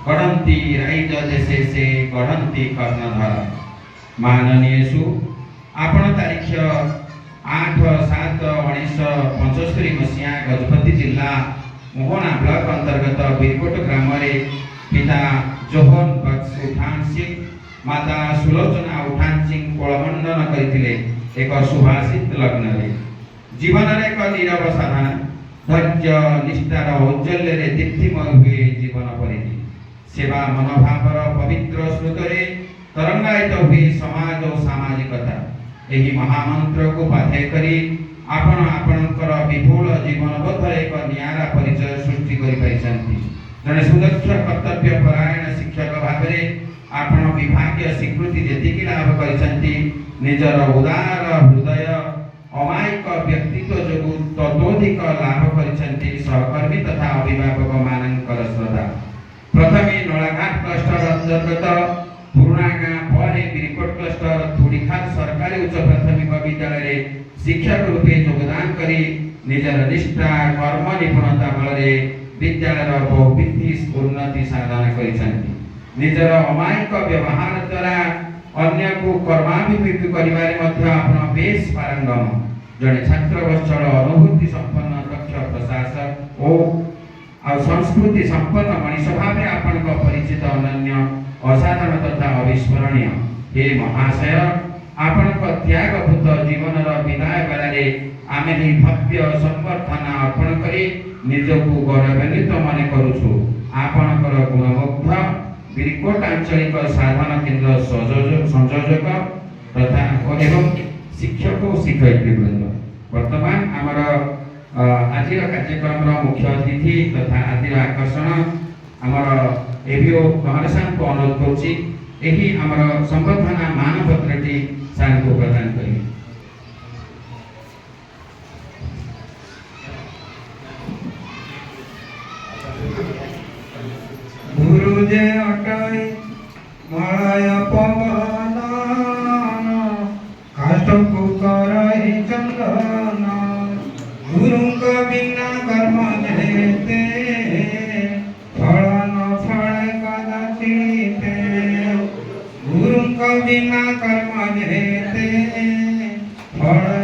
गढ़ंती rise देशे से गढ़ंती कर्णधर। माननीयसु आपण तारीख 8/7/1975 मसीहा गजपति जिला मोहना ब्लॉक अंतर्गत बिरकोट ग्राम पिता जोहन बक्स उठान सिंह माता सुलोचना उठान सिंह कोलमंडन करथिले एक सुभाषित लग्न रे जीवन रे एक नीरव साधना धैर्य निष्ठार औज्जल्य रे दीप्तिमय हुए जीवन परिधि सेवा मनोभावर पवित्र स्रोत रे तरंगायित हुए समाज और सामाजिकता एही महामंत्र को पाठे करी आपण आपणकर विपुल जीवन बोधरे एक नियारा परिचय सृष्टि करि पाइछन्ति। जने सुदक्ष कर्तव्य परायण शिक्षक भाबरे आपण विभागीय स्वीकृति जेतिकी लाभ करिछन्ति निजर उदार हृदय अमायिक व्यक्तित्व जोगु ततोधिक लाभ करिछन्ति सहकर्मी तथा अभिभावक मानकर श्रद्धा। प्रथमे नोलाघाट क्लस्टर अंतर्गत पुराना परे बिरकोट क्लस्टर थुड़ीखाल सरकारी उच्च प्राथमिक विद्यालय रे शिक्षक रूपे योगदान करी निजर निष्ठा कर्म निपुणता बल विद्यालय बहुविधि उन्नति साधन करिछन्ति। निजर अमायिक व्यवहार द्वारा अन्य को कर्माभिमुखी करिबारे मध्य आपण बेस पारंगम जने छात्र वत्सल अनुभूति संपन्न दक्ष प्रशासक ओ संस्कृति संपन्न मनीष भाव आपण परिचित अनन्य असाधारण तथा अविस्मरणीय हे महाशय आपण त्यागभूत जीवन विदाय बेला आमे ही भव्य संबर्धना अर्पण करी निजकु गौरवान्वित मन करूछु। आपणकर गुणमुग्ध बिरकोट आंचलिक साधन केन्द्र संयोजक तथा एवं शिक्षक और शिक्षयित्री वृंद वर्तमान आमर आज कार्यक्रम मुख्य अतिथि तथा आज आकर्षण आमर एभिओ घनश्याम को अनुरोध करुछि एही आमर संबर्धना मानपत्रटी सार को प्रदान करी। गुरुजे अटय मलय पवन काष्ठ करई चंदन गुरुंक बिना कर्म जेते फल न फल कदाचिते गुरुंक बिना कर्म जेते फल